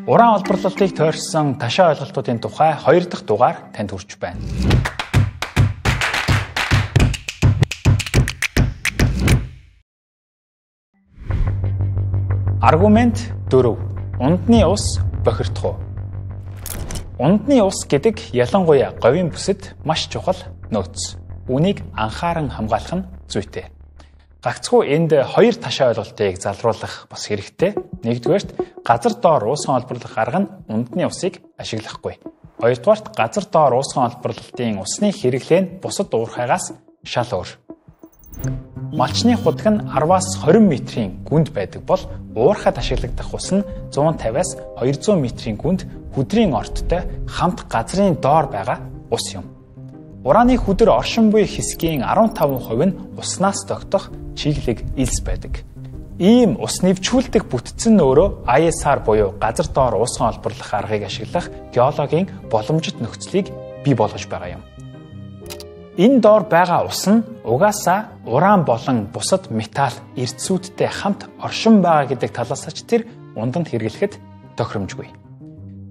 Уран олборлолтыг тойрсон ташаа ойлголтуудын тухай 2 дахь дугаар танд хүрч байна. Аргумент 4. Ундны ус бохирдох уу? Ундны ус гэдэг ялангуяа говийн бүсэд маш чухал нөөц. Үүнийг анхааран хамгаалах нь зүйтэй. Гагцхүү энд 2 ташаа ойлголтыг залруулах бас хэрэгтэй. Нэгдүгээрт газар доор уусган олборлох арга нь ундны усыг ашиглахгүй. Хоёрдугаарт газар доор уусган олборлолтын усны хэрэглээ нь бусад уурхайгаас шал өөр. Малчны худаг нь 10-аас 20 метрийн гүнд байдаг бол уурхайд ашиглагдах ус нь 150-аас 200 метрийн гүнд хүдрийн орттой хамт газрын доор байгаа ус юм. Ураны хүдэр оршин буй хэсгийн 15% нь уснаас тогтох чиглэг илс байдаг. Ийм ус нэвчүүлдэг бүтцэн өөрөө ISR буюу газар доор уусган олборлох аргыг ашиглах геологийн боломжит нөхцөлийг бий болгож байгаа юм. Энэ доор байгаа ус нь угаасаа уран болон бусад металл эрдсүүдтэй хамт оршин байгаа гэдэг талаас ч тэр унданд хэрэглэхэд тохиромжгүй.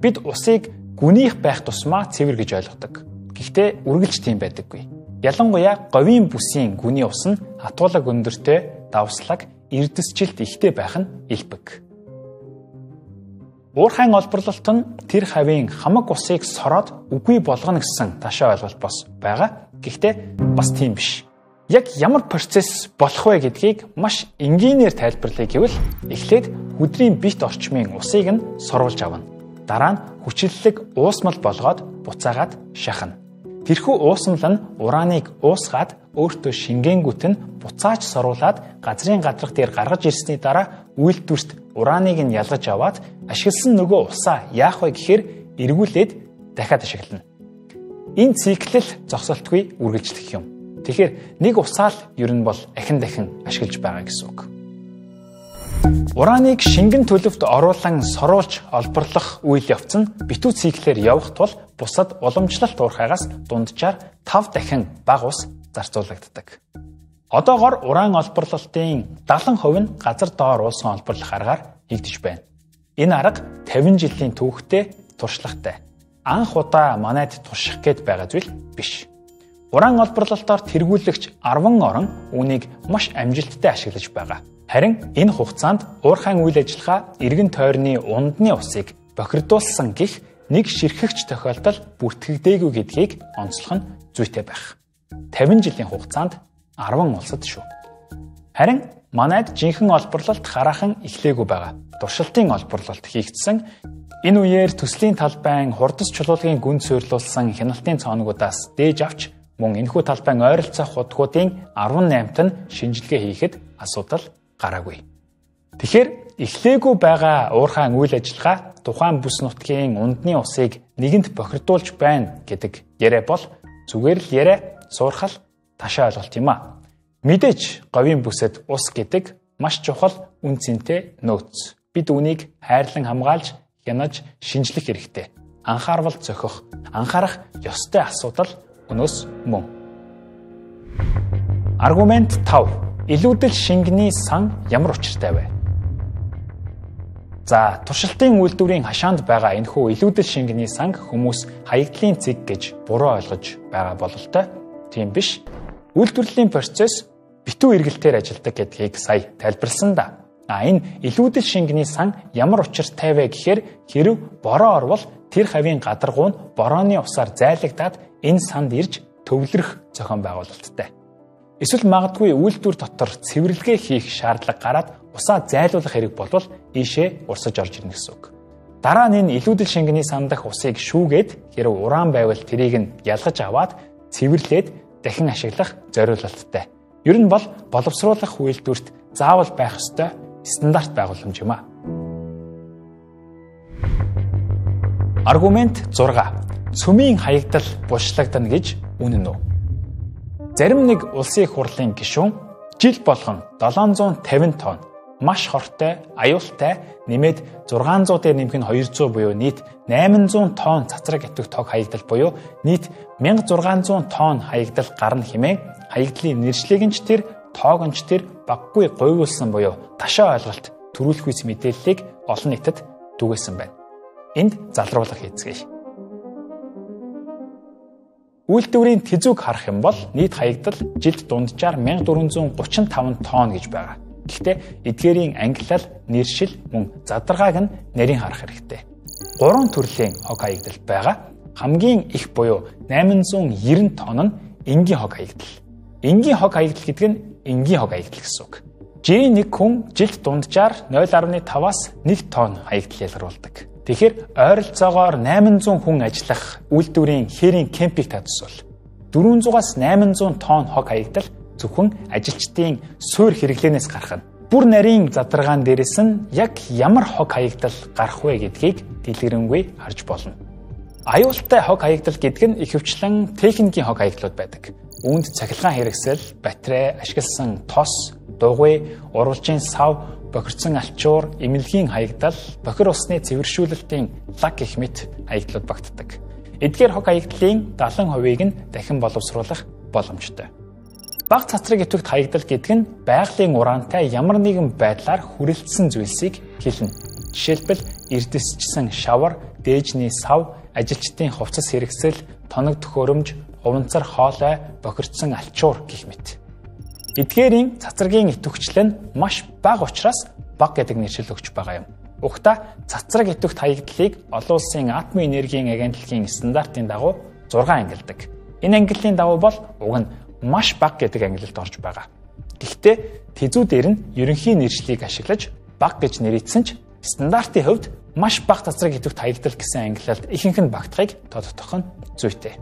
Бид усыг гүнийх байх тусмаа цэвэр гэж ойлгодог. Гэхдээ үргэлж тийм байдаггүй. Ялангуяа говийн бүсийн гүний ус нь хатуулаг өндөртэй, давслаг, эрдэсжилт ихтэй байх нь илбэг. Уурхайн олборлолт нь тэр хавийн хамаг усыг сороод үгүй болгоно гэсэн ташаа ойлголт бас байгаа. Гэхдээ бас тийм биш. Яг ямар процесс болох вэ гэдгийг маш энгийнээр тайлбарлая гэвэл эхлээд хүдрийн бит орчмын усыг нь соруулж авна. Дараа нь хүчлэлэг уусмал болгоод буцаагаад шахна. Тэрхүү уусмал нь ураныг уусгаад өөртөө шингээнгүүт нь буцааж соруулаад газрын гадрах дээр гаргаж ирсний дараа үйлдвэрт ураныг нь ялгаж аваад ашигласан нөгөө усаа яах вэ гэхээр эргүүлээд дахиад ашиглана. Энэ циклэл зогсолтгүй үргэлжлэх юм. Тэгэхээр нэг усаал ер нь бол дахин ашиглаж байгаа гэсэн үг. Ураныг шингэн төлөвт оруулан соруулж олборлох үйл явц нь битүү циклээр явах тул бусад уламжлалт уурхайгаас дунджаар 5 дахин бага ус зарцуулагддаг. Одоогоор уран олборлолтын 70% нь газар доор уусган олборлох аргаар хийгдэж байна. Энэ арга 50 жилийн түүхтэй туршлагатай. Анх удаа манайд турших гээд байгаа зүйл биш. Уран олборлолтоор тэргүүлэгч 10 орон үүнийг маш амжилттай ашиглаж байгаа. Харин энэ хугацаанд уурхайн үйл ажиллагаа эргэн тойрны ундны усыг бохирдуулсан гэх нэг ширхэгч тохиолдол бүртгэгдээгүй гэдгийг онцлох нь зүйтэй байх. 50 жилийн хугацаанд 10 улсад шүү. Харин манайд жинхэнэ олборлолт хараахан эхлээгүй байгаа. Туршилтын олборлолт хийгдсэн. Энэ үеэр төслийн талбайн хурдас чулуулгын гүнд суйрлуулсан хяналтын цооногудаас дээж авч мөн энэхүү талбайн ойролцоох худгуудын 18-т нь шинжилгээ хийхэд асуудал гараагүй. Тэгэхээр эхлээгүй байгаа уурхайн үйл ажиллагаа тухайн бүс нутгийн ундны усыг нэгэнт бохирдуулж байна гэдэг яриа бол зүгээр л яриа суурхал ташаа ойлголт юм а. Мэдээж говийн бүсэд ус гэдэг маш чухал үн цэнтэй нөөц. Бид үүнийг хайрлан хамгаалж, хянаж, шинжлэх хэрэгтэй. Анхаарал зохих, анхаарах ёстой асуудал өнөөс мөн. Аргумент 5. Илүүдэл шингэний сан ямар учиртай вэ? За, туршилтын үйлдвэрийн хашаанд байгаа энэхүү илүүдэл шингэний санг хүмүүс хаягдлын цэг гэж буруу ойлгож байгаа бололтой. Тийм биш. Үйлдвэрлэлийн процесс битүү эргэлтээр ажилладаг гэдгийг сая тайлбарласан да. Энэ илүүдэл шингэний сан ямар учиртай вэ гэхээр хэрэв бороо орвол тэр хавийн гадаргуу нь борооны усаар зайлагдаад энэ санд ирж төвлөрөх зохион байгуулалттай. Эсвэл магадгүй үйлдвэр дотор цэвэрлэгээ хийх шаардлага гараад усаа зайлуулах хэрэг болвол ийшээ урсаж орж ирнэ гэсэн үг. Дараа нь энэ илүүдэл шингэний сан дах усыг шүүгээд хэрэв уран байвал тэрийг нь ялгаж аваад цэвэрлээд дахин ашиглах зориулалттай. Ер нь бол боловсруулах үйлдвэрт заавал байх ёстой стандарт байгууламж юм а. Аргумент 6. Цөмийн хаягдал булшлагдана гэж үнэн үү? Зарим нэг улсын их хурлын гишүүн жил болгон 750 тонн маш хортой, аюултай нэмээд 600 дээр нэмэх нь 200 буюу нийт 800 тонн цацраг итвэх тог хаягдал буюу нийт 1600 тонн хаягдал гарна хэмээн хаягдлын нэршлиг нь ч тэр, тоог нь ч тэр баггүй говьулсан буюу ташаа ойлголт төрүүлэх үс мэдээллийг олон нийтэд түгээсэн байна. Энд залруулах хийцгээе. Үйлдвэрийн тэзүүг харах юм бол нийт хаягдал жилд дунджаар 1435 тонн гэж байгаа. Гэхдээ эдгээрийн ангиллал, нэршил, мөн задаргааг нь нарийн харах хэрэгтэй. 3 төрлийн хог хаягдал байгаа. Хамгийн их буюу 890 тонн нь энгийн хог хаягдал. Энгийн хог хаягдал гэдэг нь энгийн хог хаягдал гэсэн үг. Жирийн нэг хүн жилд дунджаар 0.5-аас 1 тонн хаягдал ялгаруулдаг. Тэгэхээр ойролцоогоор 800 хүн ажиллах үйлдвэрийн хээрийн кемпийг татвал 400-аас 800 тонн хог хаягдал зөвхөн ажилчдын суур хэрэглэнээс гарах нь. Бүр нарийн задаргаан дээрээс нь яг ямар хог хаягдал гарах вэ гэдгийг дэлгэрэнгүй харж болно. Аюултай хог хаягдал гэдэг нь ихэвчлэн техникийн хог хаягдлууд байдаг. Үүнд цахилгаан хэрэгсэл, батарей, ашигласан тос, дугуй, урвалжийн сав, бохирдсон алчуур, эмнэлгийн хаягдал, бохир усны цэвэршүүлэлтийн лаг гэх мэт хаягдлууд багтдаг. Эдгээр хог хаягдлын 70%-ийг нь дахин боловсруулах боломжтой. Бага цацраг идэвхт хаягдал гэдэг нь байгалийн ураантай ямар нэгэн байдлаар хүрэлцсэн зүйлсийг хэлнэ. Жишээлбэл эрдэсчсэн шавар, дээжний сав, ажилчдын хувцас хэрэгсэл, тоног төхөөрөмж, хуванцар хоолой, бохирдсон алчуур гэх мэт. Эдгээрийн цацрагийн идэвхжил нь маш бага учраас баг гэдэг нэршил өгч байгаа юм. Угтаа цацраг идэвхт хаягдлыг олон улсын атомын энергийн агентлагийн стандартын дагуу 6 ангилдаг. Энэ ангиллын дагуу бол уг нь маш бага гэдэг ангилалд орж байгаа. Гэхдээ тэзүүдээр нь ерөнхий нэршлийг ашиглаж бага гэж нэрийдсэн ч стандартын хувьд маш бага цацраг идэвхт хаягдал гэсэн ангилалд ихэнх нь багтахыг тодотох нь зүйтэй.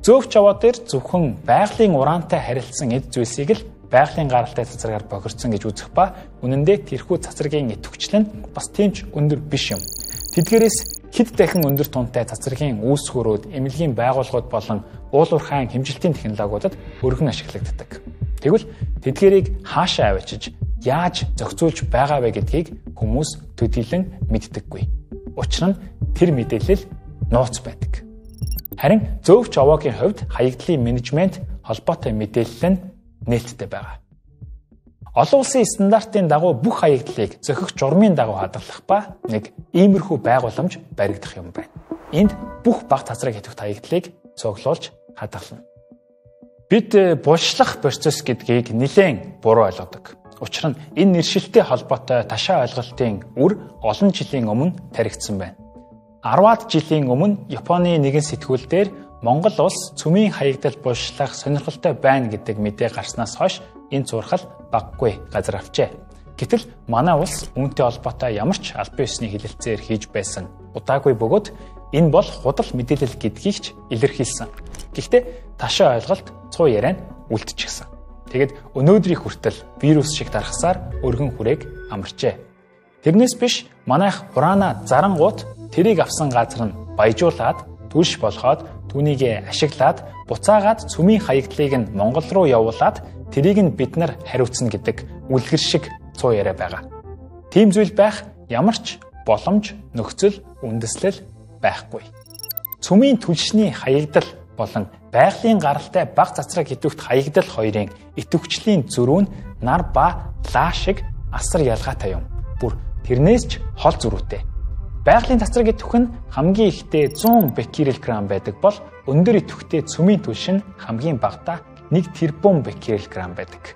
Зөөвч аваа дээр зөвхөн байгалийн ураантай харилцсан эд зүйлсийг л байгалийн гаралтай цацрагаар бохирдсон гэж үзэх ба үнэн дээр тэрхүү цацрагийн идэвхжил нь бас тийм ч өндөр биш юм. Тэдгээрээс хэд дахин өндөр тунтай цацрагийн үүсгүүрүүд, эмнэлгийн байгууллагууд болон уулуурхайн хэмжилтийн технологиудад өргөн ашиглагддаг. Тэгвэл тэдгээрийг хаашаа авчиж, яаж зохицуулж байгаа вэ гэдгийг хүмүүс төдийлөн мэддэггүй. Учир нь тэр мэдээлэл нууц байдаг. Харин зөөвч овоогийн хувьд хаягдлын менежмент холбоотой мэдээлэл нь нээлттэй байгаа. Олон улсын стандартын дагуу бүх хаягдлыг зохих журмын дагуу хадгалах ба нэг иймэрхүү байгууламж баригдах юм байна. Энд бүх бага цацраг идэвхт хаягдлыг цуглуулж хадгална. Бид булшлах процесс гэдгийг нэлээд буруу ойлгодог. Учир нь энэ нэршилтэй холбоотой ташаа ойлголтын үр олон жилийн өмнө таригдсан байна. 10-аад жилийн өмнө Японы нэгэн сэтгүүлдээр Монгол улс цөмийн хаягдал булшлах сонирхолтой байна гэдэг мэдээ гарснаас хойш энэ зурхал баггүй газар авчээ. Гэтэл манай улс үүнтэй холбоотой ямар ч албан ёсны хэлэлцээр хийж байсан удаагүй бөгөөд энэ бол худал мэдээлэл гэдгийг ч илэрхийлсэн. Гэхдээ ташаа ойлголт цуу яриа нь үлдчихсэн. Тэгэд өнөөдрийн хүртэл вирус шиг дарахсаар өргөн хүрээг амарчээ. Тэрнээс биш манайх ураана зарангууд тэрийг авсан газар нь баяжуулаад түлш болгоод түүнийг ашиглаад буцаагаад цөмийн хаягдлыг нь Монгол руу явуулаад тэрийг нь бид нар хариуцна гэдэг үлгэр шиг цуу яриа байгаа. Тийм зүйл байх ямар ч боломж, нөхцөл, үндэслэл байхгүй. Цөмийн түлшний хаягдал болон байгалийн гаралтай бага цацраг идэвхт хаягдал хоёрын идэвхжлийн зөрүү нь нар ба лаа шиг асар ялгаатай юм. Бүр тэрнээс ч хол зөрүүтэй. Байгалийн цацраг идэвх нь хамгийн ихдээ 100 беккерел/грамм байдаг бол өндөр идэвхтэй цөмийн түлш нь хамгийн багадаа 1 тэрбум беккерел/грамм байдаг.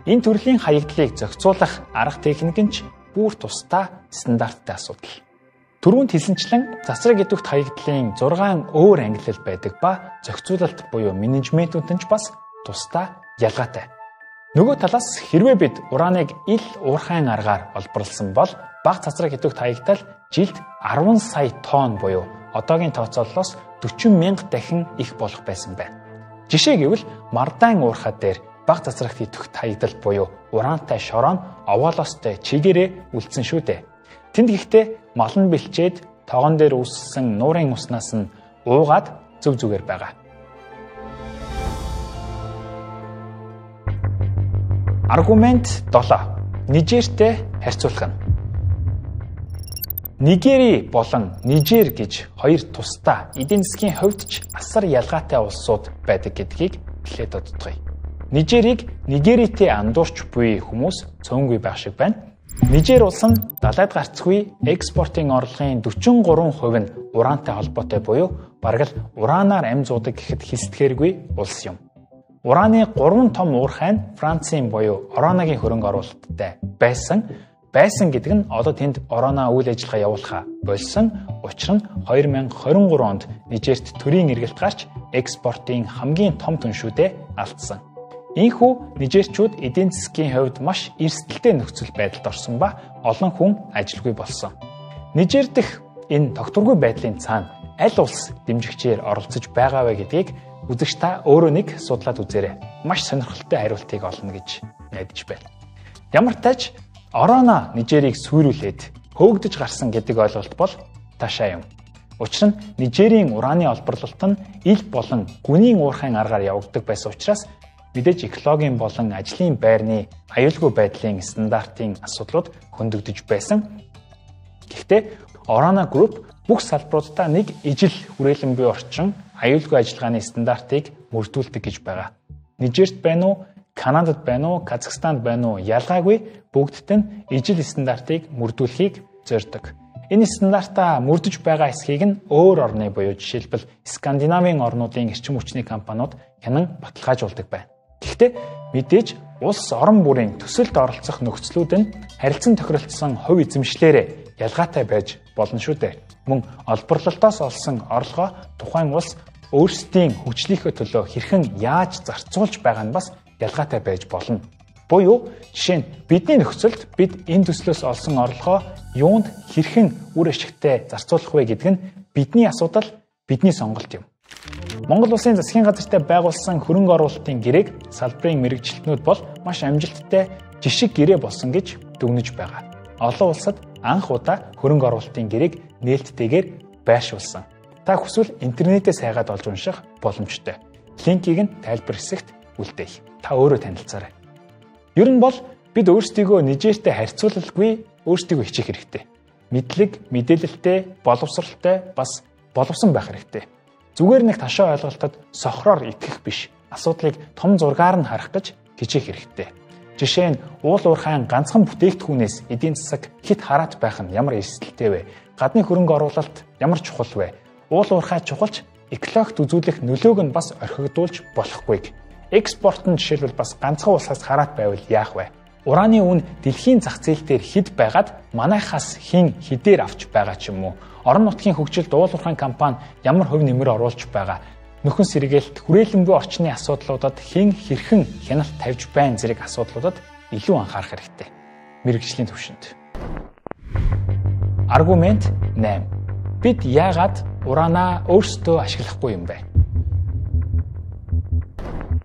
Энэ төрлийн хаягдлыг зохицуулах арга техник нь ч бүр тусдаа стандарттай асуудал. Түрүүнд хэлсэнчлэн цацраг идэвхт хаягдлын 6 өөр ангиллал байдаг ба зохицуулалт буюу менежментүүд нь ч бас тусдаа ялгаатай. Нөгөө талаас хэрвээ бид урааныг ил уурхайн аргаар олборлсон бол бага цацраг идэвхт хаягдал жилд 10 сая тонн буюу одоогийн тооцоололоос 40 мянга дахин их болох байсан байна. Жишээ гэвэл мардаан уурхай дээр бага цацрагт идэвхт хаягдал буюу ураантай шороо нь овоолоостой чигээрээ үлдсэн шүү дээ. Тэнд гэхдээ мал нь бэлчээд тогон дээр үүссэн нуурын уснаас нь уугаад зөв зүгээр байгаа. Аргумент 7. Нижертэй харьцуулах нь. Нигери болон Нижер гэж хоёр тусдаа эдийн засгийн хувьд ч асар ялгаатай улсууд байдаг гэдгийг хэлээд оддгоё. Нижерийг Нигеритэй андуурч буй хүмүүс цөөнгүй байх шиг байна. Нижер улс нь далайд гарцгүй экспортын орлогын 43% нь ураантай холбоотой буюу бараг л ураанаар амь зуудаг гэхэд хэлцдэггүй улс юм. Ураны 3 том уурхай нь Францын буюу Ороногийн хөрөнгө оруулалттай байсан гэдэг нь одоо тэнд Ороно үйл ажиллагаа явуулахаа болсон. Учир нь 2023 онд Нижерт төрийн эргэлт гарч экспортын хамгийн том түншүүдээ алдсан. Ийхүү Нижерчүүд эдийн засгийн хувьд маш эрсдэлтэй нөхцөл байдалд орсон ба олон хүн ажилгүй болсон. Нижер дэх энэ тогтворгүй байдлын цаана аль улс дэмжигчээр оролцож байгаа вэ гэдгийг үзэгч та өөрөө нэг судлаад үзээрэй. Маш сонирхолтой хариултыг олно гэж найдаж байна. Ямар тач Ороно Нижерийг сүйрүүлээд хөөгдөж гарсан гэдэг ойлголт бол ташаа юм. Учир нь Нижерийн ураны олборлолт нь ил болон гүнийн уурхайн аргаар явагддаг байсан учраас мэдээж экологийн болон ажлын байрны аюулгүй байдлын стандартын асуудлууд хөндөгдөж байсан. Гэхдээ Ороно Group бүх салбаруудаа нэг ижил хүрээлэн буй орчин аюулгүй ажиллагааны стандартыг мөрдүүлдэг гэж байгаа. Нижерт байна уу, Канадад байна уу, Казахстанд байна уу ялгаагүй бүгдд нь ижил стандартыг мөрдүүлэхийг зорьдог. Энэ стандартаа мөрдөж байгаа эсхийг нь өөр орны буюу жишээлбэл Скандинавын орнуудын эрчим хүчний компаниуд хянан баталгаажуулдаг байна. Гэхдээ мэдээж улс орон бүрийн төсөлд оролцох нөхцлүүд нь харилцан тохиролцсон хувь эзэмшлээрээ ялгаатай байж болно шүү дээ. Мөн олборлолтоос олсон орлогоо тухайн улс өөрсдийн хөгжлийнхөө төлөө хэрхэн яаж зарцуулж байгаа нь бас ялгаатай байж болно. Буюу жишээ нь бидний нөхцөлд бид энэ төслөөс олсон орлогоо юунд хэрхэн үр ашигтай зарцуулах вэ гэдэг нь бидний асуудал, бидний сонголт юм. Монгол Улсын засгийн газартай байгуулсан хөрөнгө оруулалтын гэрээг салбарын мэргэжилтнүүд бол маш амжилттай жишг гэрээ болсон гэж дүгнэж байгаа. Олон улсад анх удаа хөрөнгө оруулалтын гэрээг нээлттэйгээр байршуулсан. Та хүсвэл интернетээс хайгаад олж унших боломжтой. Линкийг нь тайлбар хэсэгт үлдээх. Та өөрөө танилцаарай. Ер нь бол бид өөрсдийгөө Нижертэй харьцуулалгүй өөрсдийгөө хичээх хэрэгтэй. Мэдлэг, мэдээлэлтэй, боловсралтай бас боловсон байх хэрэгтэй. Зүгээр нэг ташаа ойлголтод сохроор итгэх биш. Асуудлыг том зургаар нь харах гэж хичээх хэрэгтэй. Жишээ нь уул уурхайн ганцхан бүтээгдэхүүнээс эдийн засаг хит хараат байх нь ямар эрсдэлтэй вэ? Гадны хөрөнгө оруулалт ямар чухал вэ? Уул уурхай чухалч экологт үзүүлэх нөлөөг нь бас орхигдуулж болохгүй. Экспорт нь жишээлбэл бас ганцхан улсаас хараат байвал яах вэ? Ураны үн дэлхийн зах зээл дээр хэд байгаад манайхаас хэн хэдээр авч байгаа ч юм уу? Орон нутгийн хөгжилд уул уурхайн компани ямар хувь нэмэр оруулж байгаа? Нөхөн сэргээлт хүрээлэнгүй орчны асуудлуудад хэн хэрхэн хяналт тавьж байна зэрэг асуудлуудад илүү анхаарах хэрэгтэй. Мэргэжлийн түвшинд. Аргумент 8. Бид яагаад ураанаа өөрсдөө ашиглахгүй юм бэ?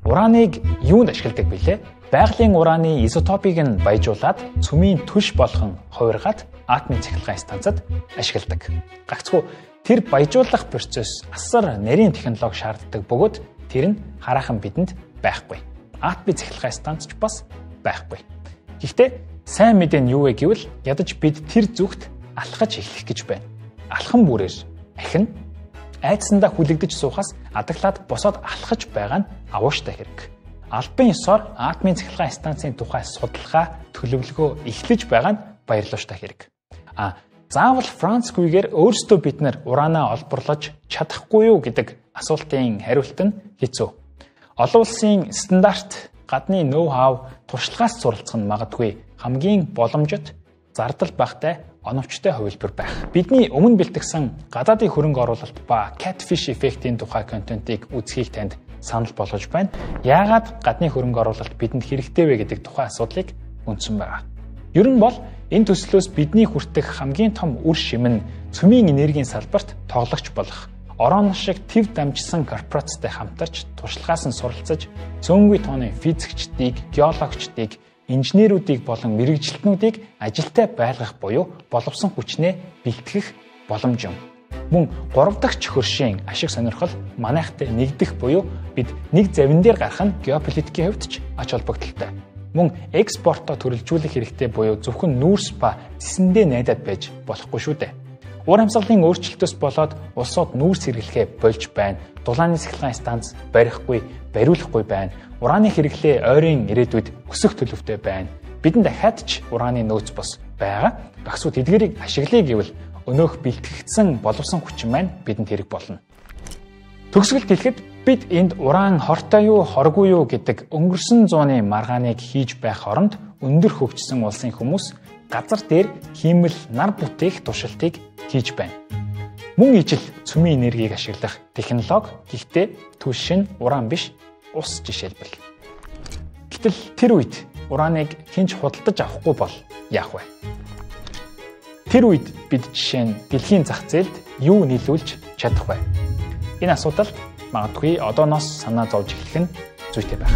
Урааныг юунд ашигладаг билээ? Байгалийн ураны изотопыг нь баяжуулаад цөмийн түлш болгон хувиргаад атомын цахилгаан станцад ашигладаг. Гагцхүү тэр баяжуулах процесс асар нарийн технологи шаарддаг бөгөөд тэр нь хараахан бидэнд байхгүй. Атомын цахилгаан станц ч бас байхгүй. Гэхдээ сайн мэдээ нь юу вэ гэвэл ядаж бид тэр зүгт алхаж эхлэх гэж байна. Алхан бүрээр ахин айдсандаа хүлэгдэж суухаас адаглаад босоод алхаж байгаа нь авууштай хэрэг. Албан ёсоор атомын цахилгаан станцын тухай судалгаа төлөвлөгөө эхлэж байгаа нь баярлууштай хэрэг. Заавал Францгүйгээр өөрсдөө бид нар ураанаа олборлож чадахгүй юу гэдэг асуултын хариулт нь хэцүү. Олон улсын стандарт, гадны ноу-хау, туршлагаас суралцах нь магадгүй хамгийн боломжит, зардал багтай, оновчтой хувилбар байх. Бидний өмнө бэлтгэсэн гадаадын хөрөнгө оруулалт ба catfish эффектийн тухай контентыг үзхийг танд санал болгож байна. Яагаад гадны хөрөнгө оруулалт бидэнд хэрэгтэй вэ гэдэг тухай асуудлыг үндсэн байгаа. Ер нь бол энэ төслөөс бидний хүртэх хамгийн том үр шим нь цөмийн энергийн салбарт тоглогч болох Ороно шиг төв дамжсан корпорацтай хамтарч туршлагаас нь суралцаж цөөнгүй тооны физикчдийг, геологчдыг, инженерүүдийг болон мэргэжилтнүүдийг ажилтай байлгах буюу боловсон хүчнээ бэлтгэх боломж юм. Мөн 3 дахь хөршийн ашиг сонирхол манайхтай нэгдэх буюу бид нэг завин дээр гарах нь геополитикийн хувьд ч ач холбогдолтой. Мөн экспортоо төрөлжүүлэх хэрэгтэй буюу зөвхөн нүүрс ба зэсэндээ найдаад байж болохгүй шүү дээ. Уур амьсгалын өөрчлөлтөөс болоод улсууд нүүрс хэрэглэхээ болж байна. Дулааны цахилгаан станц барихгүй, бариулахгүй байна. Ураны хэрэглээ ойрын ирээдүйд өсөх төлөвтэй байна. бидэнд дахиад ч ураны нөөц бус байгаа. Багсууд эдгээрийг ашиглая гэвэл өнөөх бэлтгэгдсэн боловсон хүчин маань бидэнд хэрэг болно. Төгсгөлд хэлэхэд бид энд уран хортой юу, хоргүй юу гэдэг өнгөрсөн зууны маргааныг хийж байх оронд өндөр хөгжсөн улсын хүмүүс газар дээр хиймэл нар бүтээх туршилтыг хийж байна. Мөн ижил цөмийн энергийг ашиглах технологи гэхдээ түлшин уран биш, ус жишээлбэл. Гэтэл тэр үед ураныг хинч худалдаж авахгүй бол яах вэ? Тэр үед бид жишээ нь дэлхийн зах зээлд юу нийлүүлж чадах вэ? Энэ асуудалд магадгүй одооноос санаа зовж эхлэх нь зүйтэй байх.